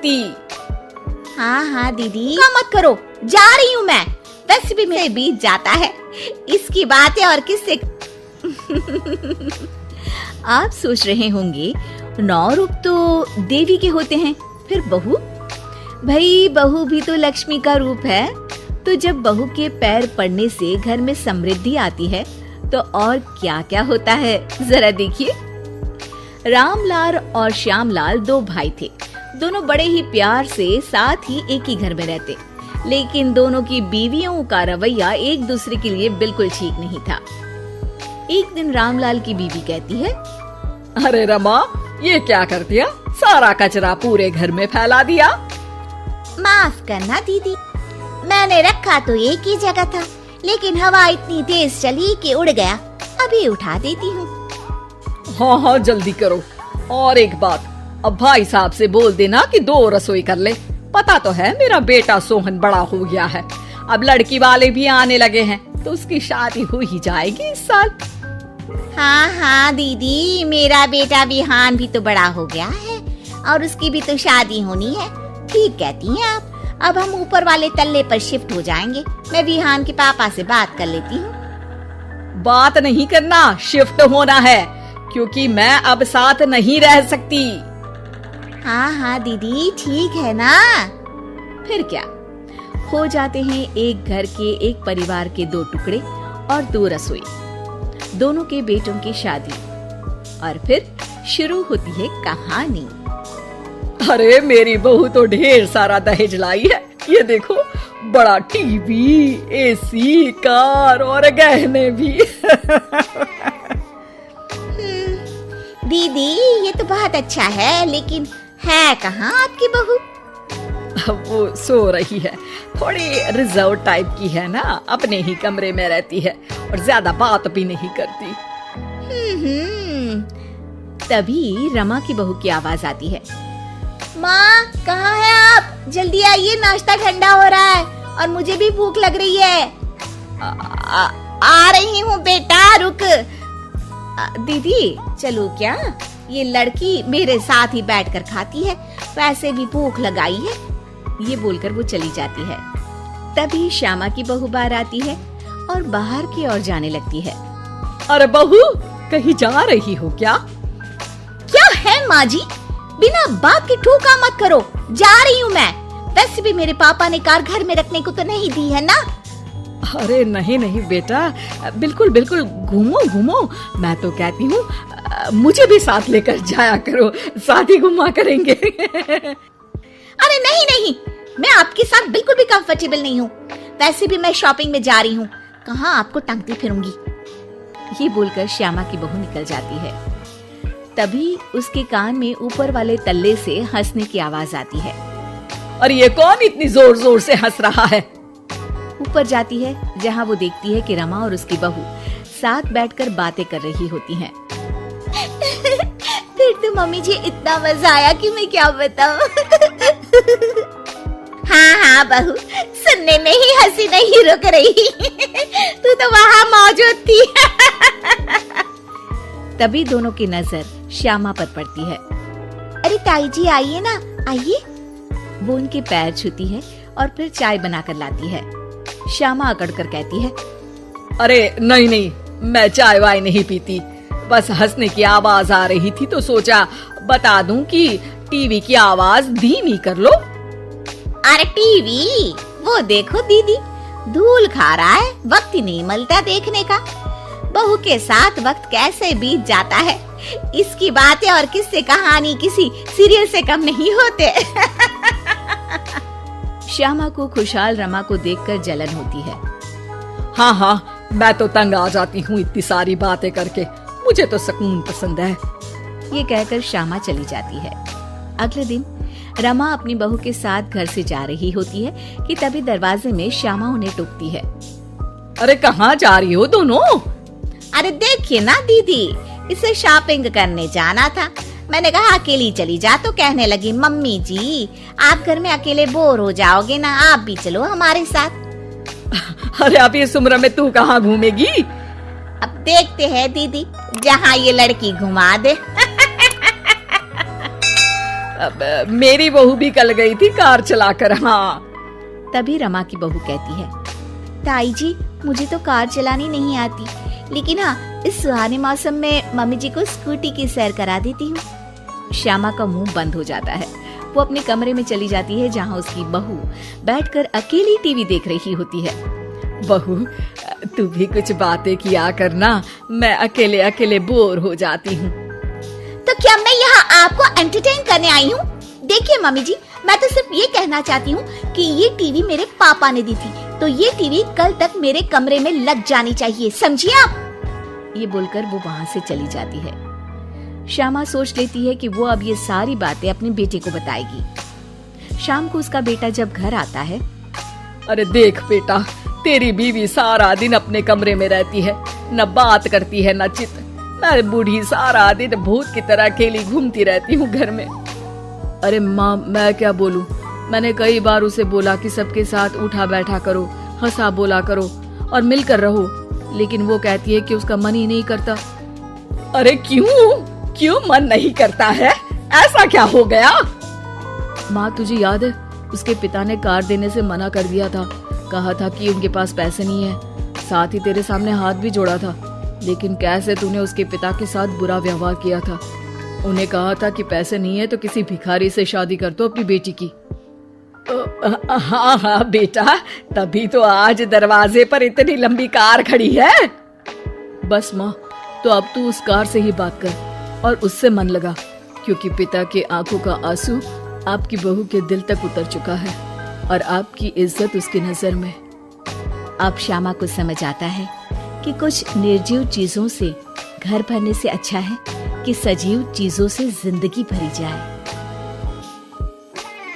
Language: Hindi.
सकती। हाँ हाँ दीदी, मत करो, जा रही हूँ मैं। वैसे भी मेरे बीत जाता है, इसकी बात है और किससे। आप सोच रहे होंगे 9 रूप तो देवी के होते हैं, फिर बहू? भाई बहू भी तो लक्ष्मी का रूप है। तो जब बहू के पैर पड़ने से घर में समृद्धि आती है तो और क्या क्या होता है, जरा देखिए। रामलाल और श्यामलाल 2 भाई थे। दोनों बड़े ही प्यार से साथ ही एक ही घर में रहते, लेकिन दोनों की बीवियों का रवैया एक दूसरे के लिए बिल्कुल ठीक नहीं था। एक दिन रामलाल की बीवी कहती है, अरे रमा, ये क्या कर दिया? सारा कचरा पूरे घर में फैला दिया। माफ करना दीदी, मैंने रखा तो एक ही जगह था, लेकिन हवा इतनी तेज चली कि उड़ गया। अभी उठा देती हूँ। हाँ हाँ जल्दी करो। और एक बात, अब भाई साहब से बोल देना कि 2 रसोई कर ले। पता तो है मेरा बेटा सोहन बड़ा हो गया है, अब लड़की वाले भी आने लगे हैं, तो उसकी शादी हो ही जाएगी इस साल। हाँ हाँ दीदी, मेरा बेटा विहान भी तो बड़ा हो गया है और उसकी भी तो शादी होनी है। ठीक कहती हैं आप। अब हम ऊपर वाले तल्ले पर शिफ्ट हो जाएंगे। मैं विहान के पापा से बात कर लेती हूँ। बात नहीं करना, शिफ्ट होना है, क्योंकि मैं अब साथ नहीं रह सकती। हाँ हाँ दीदी, ठीक है ना। फिर क्या, हो जाते हैं एक घर के एक परिवार के 2 टुकड़े और 2 रसोई, दोनों के बेटों की शादी। और फिर शुरू होती है कहानी। अरे मेरी बहू तो ढेर सारा दहेज लाई है। ये देखो, बड़ा टीवी, एसी, कार और गहने भी। दीदी ये तो बहुत अच्छा है, लेकिन है कहाँ आपकी बहू? वो सो रही है, थोड़ी रिजर्व टाइप की है ना, अपने ही कमरे में रहती है और ज्यादा बात भी नहीं करती। तभी रमा की बहू की आवाज आती है, माँ कहाँ है आप? जल्दी आइए, नाश्ता ठंडा हो रहा है और मुझे भी भूख लग रही है। आ रही हूँ बेटा, रुक। दीदी चलो क्या? ये लड़की मेरे साथ ही बैठकर खाती है, वैसे भी भूख लगाई है। ये बोलकर वो चली जाती है। तभी श्यामा की बहू बाहर आती है और बाहर की ओर जाने लगती है। अरे बहू, कहीं जा रही हो क्या? क्या है माँ जी, बिना बात के ठोका मत करो। जा रही हूँ मैं। वैसे भी मेरे पापा ने कार घर में रखने को तो नहीं दी है ना। अरे नहीं नहीं बेटा, बिल्कुल बिल्कुल, घूमो घूमो। मैं तो कहती हूँ मुझे भी साथ लेकर जाया करो, साथ ही घुमा करेंगे। अरे नहीं नहीं, मैं आपके साथ बिल्कुल भी कंफर्टेबल नहीं हूँ। वैसे भी मैं शॉपिंग में जा रही हूँ, कहाँ आपको टांगती फिरूंगी। ये बोलकर श्यामा की बहू निकल जाती है। तभी उसके कान में ऊपर वाले तल्ले से हंसने की आवाज आती है। अरे ये कौन इतनी जोर जोर से हंस रहा है? ऊपर जाती है, जहाँ वो देखती है कि रमा और उसकी बहू साथ बैठकर बातें कर रही होती हैं। फिर तो मम्मी जी इतना मजा आया कि मैं क्या बताऊं। हाँ हाँ बहू, सुनने में ही हंसी नहीं रुक रही। तू तो वहाँ मौजूद थी। तभी दोनों की नजर श्यामा पर पड़ती है। अरे ताई जी आइए ना, आइए। वो उनके पैर छूती है और फिर चाय बनाकर लाती है। श्यामा अकड़कर कहती है, अरे नहीं नहीं, मैं चाय वाय नहीं पीती, बस हंसने की आवाज आ रही थी तो सोचा बता दूं कि टीवी की आवाज धीमी कर लो। अरे टीवी, वो देखो दीदी धूल खा रहा है, वक्त ही नहीं मिलता देखने का। बहू के साथ वक्त कैसे बीत जाता है, इसकी बातें और किस्से कहानी किसी सीरियल से कम नहीं होते। श्यामा को खुशहाल रमा को देखकर जलन होती है। हाँ हाँ, मैं तो तंग आ जाती हूँ इतनी सारी बातें करके, मुझे तो सुकून पसंद है। ये कहकर श्यामा चली जाती है। अगले दिन रमा अपनी बहू के साथ घर से जा रही होती है कि तभी दरवाजे में श्यामा उन्हें टोकती है। अरे कहाँ जा रही हो दोनों? अरे देखिए ना दीदी, इसे शॉपिंग करने जाना था। मैंने कहा अकेली चली जा, तो कहने लगी मम्मी जी आप घर में अकेले बोर हो जाओगे ना, आप भी चलो हमारे साथ। अरे अब इस उम्र में तू कहाँ घूमेगी? अब देखते हैं दीदी, जहाँ ये लड़की घुमा दे। मेरी बहू भी कल गई थी कार चलाकर। हाँ। तभी रमा की बहू कहती है, ताई जी मुझे तो कार चलानी नहीं आती, लेकिन हाँ इस सुहाने मौसम में मम्मी जी को स्कूटी की सैर करा देती हूँ। श्यामा का मुंह बंद हो जाता है। वो अपने कमरे में चली जाती है जहाँ उसकी बहू बैठकर अकेली टीवी देख रही होती है। बहू तू भी कुछ बातें किया करना, मैं अकेले अकेले बोर हो जाती हूँ। तो क्या मैं यहाँ आपको एंटरटेन करने आई हूँ? देखिए मम्मी जी, मैं तो सिर्फ ये कहना चाहती हूँ कि ये टीवी मेरे पापा ने दी थी, तो ये टीवी कल तक मेरे कमरे में लग जानी चाहिए, समझिए आप। ये बोलकर वो वहाँ से चली जाती है। श्यामा सोच लेती है कि वो अब ये सारी बातें अपने बेटे को बताएगी। शाम को उसका बेटा जब घर आता है, अरे देख बेटा, तेरी बीवी सारा दिन अपने कमरे में रहती है, न बात करती है न चित। मैं बूढ़ी सारा दिन भूत की तरह अकेली घूमती रहती हूँ घर में। अरे माँ मैं क्या बोलूं, मैंने कई बार उसे बोला कि सबके साथ उठा बैठा करो, हंसा बोला करो और मिलकर रहो, लेकिन वो कहती है कि उसका मन ही नहीं करता। अरे क्यों मन नहीं करता है? ऐसा क्या हो गया? माँ तुझे याद है, उसके पिता ने कार देने से मना कर दिया था। कहा था कि उनके पास पैसे नहीं है, साथ ही तेरे सामने हाथ भी जोड़ा था, लेकिन कैसे तूने उसके पिता के साथ बुरा व्यवहार किया था। उन्हें कहा था कि पैसे नहीं है तो किसी भिखारी से शादी कर दो अपनी बेटी की। हाँ बेटा, तभी तो आज दरवाजे पर इतनी लंबी कार खड़ी है। बस माँ, तो अब तू उस कार से ही बात कर और उससे मन लगा, क्योंकि पिता के आंखों का आंसू आपकी बहू के दिल तक उतर चुका है और आपकी इज्जत उसकी नजर में। अब श्यामा को समझ आता है कि कुछ निर्जीव चीजों से घर भरने से अच्छा है कि सजीव चीजों से जिंदगी भरी जाए।